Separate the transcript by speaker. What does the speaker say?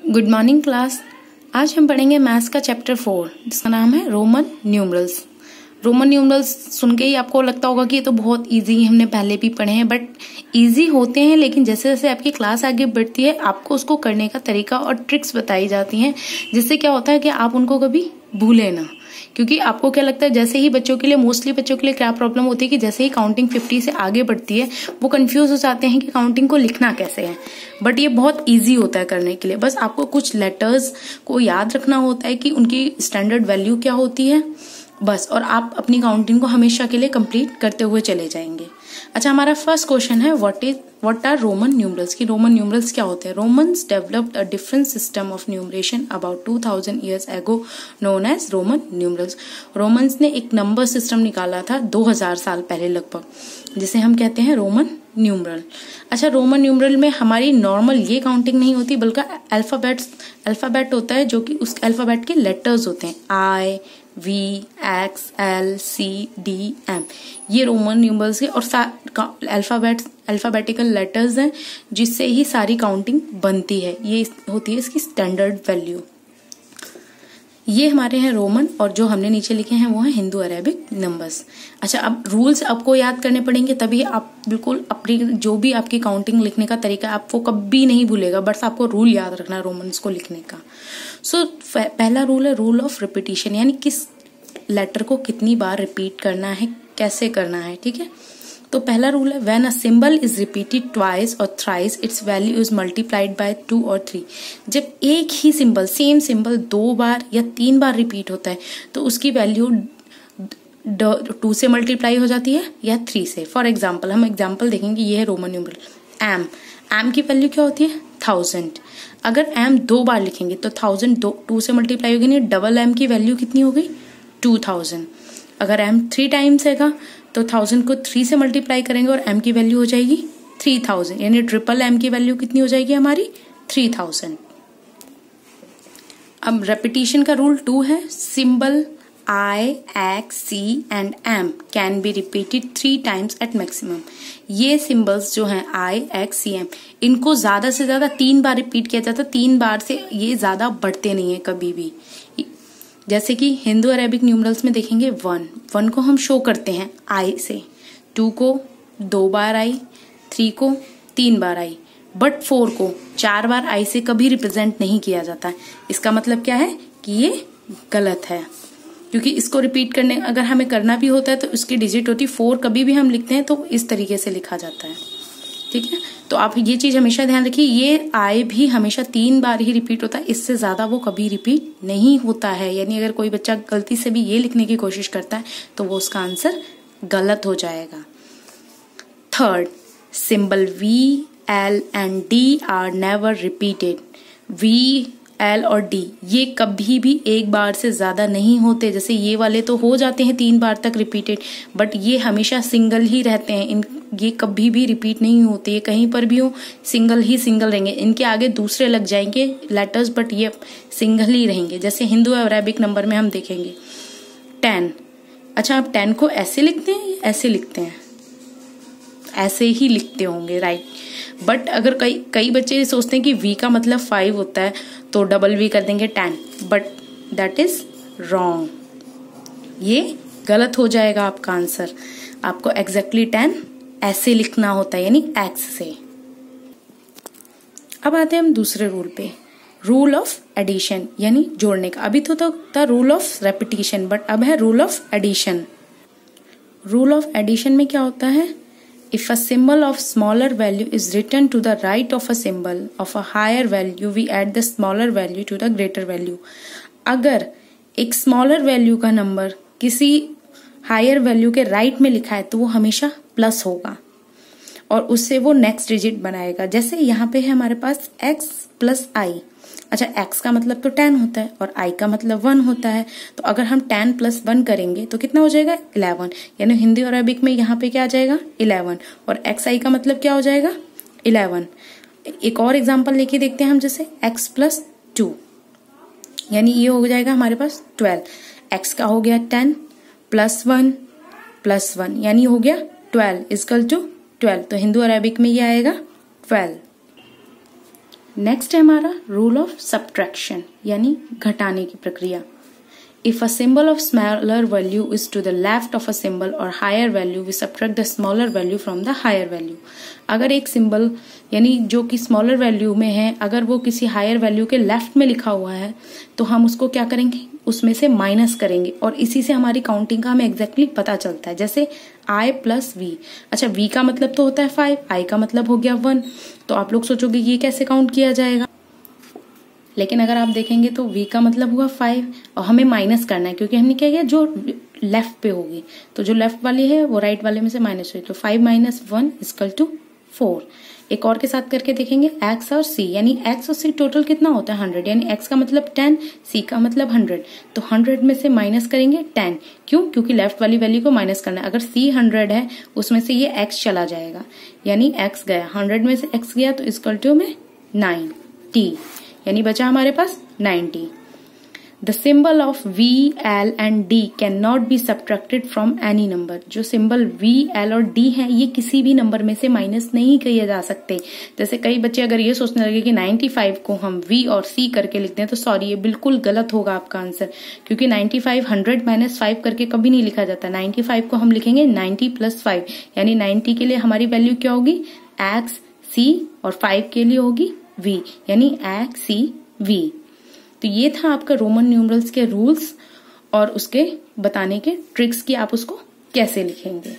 Speaker 1: Good morning class. आज हम पढ़ेंगे मैथ्स का चैप्टर 4 जिसका नाम है रोमन न्यूमरल्स। रोमन न्यूमरल्स सुन के ही आपको लगता होगा कि ये तो बहुत इजी है, हमने पहले भी पढ़े हैं, बट इजी होते हैं, लेकिन जैसे जैसे आपकी क्लास आगे बढ़ती है आपको उसको करने का तरीका और ट्रिक्स बताई जाती हैं, जिससे क्या होता है कि आप उनको कभी भूले ना। क्योंकि आपको क्या लगता है, जैसे ही बच्चों के लिए, मोस्टली बच्चों के लिए क्या प्रॉब्लम होती है कि जैसे ही काउंटिंग 50 से आगे बढ़ती है वो कंफ्यूज हो जाते हैं कि काउंटिंग को लिखना कैसे है। बट ये बहुत इजी होता है करने के लिए। बस आपको कुछ लेटर्स को याद रखना होता है कि उनकी स्टैंडर्ड वैल्यू क्या होती है बस, और आप अपनी काउंटिंग को हमेशा के लिए कंप्लीट करते हुए चले जाएंगे। अच्छा, हमारा फर्स्ट क्वेश्चन है व्हाट आर रोमन न्यूमरल्स, की रोमन न्यूमरल्स क्या होते हैं। Romans developed a different system of numeration about 2000 years ago known as Roman numerals. रोमन्स ने एक नंबर सिस्टम निकाला था 2000 साल पहले लगभग, जिसे हम कहते हैं रोमन न्यूमरल। अच्छा, रोमन न्यूमरल में हमारी नॉर्मल ये काउंटिंग नहीं होती, बल्कि अल्फाबेट होता है, जो कि उस अल्फाबेट के लेटर्स होते हैं, I, V, X, L, C, D, M. ये रोमन न्यूमरल्स के और अल्फाबेटिकल लेटर्स हैं, जिससे ही सारी काउंटिंग बनती है। ये होती है इसकी स्टैंडर्ड वैल्यू। ये हमारे हैं रोमन, और जो हमने नीचे लिखे हैं वो है हिंदू अरेबिक नंबर्स। अच्छा, अब रूल्स आपको याद करने पड़ेंगे, तभी आप बिल्कुल अपनी जो भी आपकी काउंटिंग लिखने का तरीका है आपको कभी नहीं भूलेगा। बस आपको रूल याद रखना है रोमन्स को लिखने का। सो पहला रूल है रूल ऑफ रिपीटिशन, यानी किस लेटर को कितनी बार रिपीट करना है, कैसे करना है। ठीक है, तो पहला रूल है when a symbol is repeated twice और thrice its value is multiplied by 2 और 3। जब एक ही सिंबल, सेम सिंबल 2 बार या 3 बार रिपीट होता है तो उसकी वैल्यू 2 से मल्टीप्लाई हो जाती है या 3 से। फॉर एग्जाम्पल, हम एग्जाम्पल देखेंगे। ये है रोमन न्यूमरल एम की वैल्यू क्या होती है 1000। अगर एम 2 बार लिखेंगे तो 1000 2 से मल्टीप्लाई होगी, नहीं, डबल एम की वैल्यू कितनी हो गई 2000। अगर एम 3 टाइम्स हैगा तो 1000 को 3 से मल्टीप्लाई करेंगे और एम की वैल्यू हो जाएगी 3000, यानी ट्रिपल एम की वैल्यू कितनी हो जाएगी हमारी 3000। अब रेपिटेशन का रूल 2 है symbol I, X, C and M can be repeated 3 times at maximum। ये सिंबल्स जो हैं I, X, C, M, इनको ज्यादा से ज्यादा 3 बार रिपीट किया जाता है। 3 बार से ये ज्यादा बढ़ते नहीं है कभी भी। जैसे कि हिंदू अरेबिक न्यूमरल्स में देखेंगे 1 को हम शो करते हैं I से, 2 को 2 बार आई, 3 को 3 बार आई, बट 4 को 4 बार आई से कभी रिप्रेजेंट नहीं किया जाता है। इसका मतलब क्या है कि ये गलत है, क्योंकि इसको रिपीट करने अगर हमें करना भी होता है तो उसकी डिजिट होती है 4। कभी भी हम लिखते हैं तो इस तरीके से लिखा जाता है। ठीक है, तो आप ये चीज हमेशा ध्यान रखिए। ये आई भी हमेशा 3 बार ही रिपीट होता है, इससे ज्यादा वो कभी रिपीट नहीं होता है। यानी अगर कोई बच्चा गलती से भी ये लिखने की कोशिश करता है तो वो उसका आंसर गलत हो जाएगा। Third, symbol V, L and D are never repeated. V, L और डी ये कभी भी एक बार से ज्यादा नहीं होते। जैसे ये वाले तो हो जाते हैं 3 बार तक रिपीटेड, बट ये हमेशा सिंगल ही रहते हैं। ये कभी भी रिपीट नहीं होते, ये कहीं पर भी हो सिंगल ही सिंगल रहेंगे। इनके आगे दूसरे लग जाएंगे लेटर्स, बट ये सिंगल ही रहेंगे। जैसे हिंदू अरेबिक नंबर में हम देखेंगे 10। अच्छा, आप 10 को ऐसे लिखते हैं या ऐसे लिखते हैं? ऐसे ही लिखते होंगे, राइट। बट अगर कई बच्चे सोचते हैं कि वी का मतलब 5 होता है तो डबल वी कर देंगे 10, बट दैट इज रॉन्ग। ये गलत हो जाएगा आपका आंसर। आपको एग्जैक्टली 10 ऐसे लिखना होता है, यानी एक्स से। अब आते हैं हम दूसरे रूल पे, रूल ऑफ एडिशन, यानी जोड़ने का। अभी तो था रूल ऑफ रेपिटेशन, बट अब है rule of addition. Rule of addition में क्या होता है, if a symbol of smaller value is written to the right of a symbol of a higher value, we add the smaller value to the greater value। अगर एक smaller value का number किसी higher value के right में लिखा है तो वो हमेशा प्लस होगा और उससे वो नेक्स्ट डिजिट बनाएगा। जैसे यहाँ पे है हमारे पास x प्लस आई। अच्छा, x का मतलब तो 10 होता है और i का मतलब 1 होता है, तो अगर हम 10 प्लस 1 करेंगे तो कितना हो जाएगा 11। यानी हिंदी और अरबिक में यहाँ पे क्या आ जाएगा 11, और xi का मतलब क्या हो जाएगा 11। एक और एग्जांपल लेके देखते हैं हम, जैसे x प्लस 2, यानी ये हो जाएगा हमारे पास 12। x का हो गया 10 प्लस 1 यानी हो गया 12 इक्वल टू 12, तो हिंदू अरबिक में ये आएगा 12। नेक्स्ट है हमारा रूल ऑफ सब्ट्रैक्शन यानी घटाने की प्रक्रिया। If a symbol of smaller value is to the left of a symbol or higher value, we subtract the smaller value from the higher value. अगर एक सिंबल यानी जो कि स्मॉलर वैल्यू में है, अगर वो किसी हायर वैल्यू के लेफ्ट में लिखा हुआ है तो हम उसको क्या करेंगे, उसमें से माइनस करेंगे और इसी से हमारी काउंटिंग का हमें एग्जैक्टली पता चलता है। जैसे i प्लस वी, अच्छा v का मतलब तो होता है 5, i का मतलब हो गया 1, तो आप लोग सोचोगे ये कैसे काउंट किया जाएगा, लेकिन अगर आप देखेंगे तो v का मतलब हुआ 5 और हमें माइनस करना है क्योंकि हमने क्या किया, जो लेफ्ट पे होगी तो जो लेफ्ट वाली है वो राइट वाले में से माइनस हुई, तो 5 माइनस 1 इक्वल टू 4। एक और के साथ करके देखेंगे x और c, यानी x और c टोटल कितना होता है 100, यानी x का मतलब 10, c का मतलब 100, तो 100 में से माइनस करेंगे 10, क्यों, क्योंकि लेफ्ट वाली वैल्यू को माइनस करना है। अगर c 100 है उसमें से ये x चला जाएगा, यानी x गया 100 में से x गया तो इक्वल टू में 90, यानी बचा हमारे पास 90। The symbol of V, L and D can not be subtracted from any number. जो सिंबल V, L और D है ये किसी भी नंबर में से माइनस नहीं किए जा सकते। जैसे कई बच्चे अगर ये सोचने लगे कि 95 को हम V और C करके लिखते हैं तो सॉरी, ये बिल्कुल गलत होगा आपका आंसर, क्योंकि 95 100 माइनस 5 करके कभी नहीं लिखा जाता। 95 को हम लिखेंगे 90 प्लस 5, यानी 90 के लिए हमारी वैल्यू क्या होगी x, C और 5 के लिए होगी V, यानी x, C, V। तो ये था आपका रोमन न्यूमरल्स के रूल्स और उसके बताने के ट्रिक्स कि आप उसको कैसे लिखेंगे।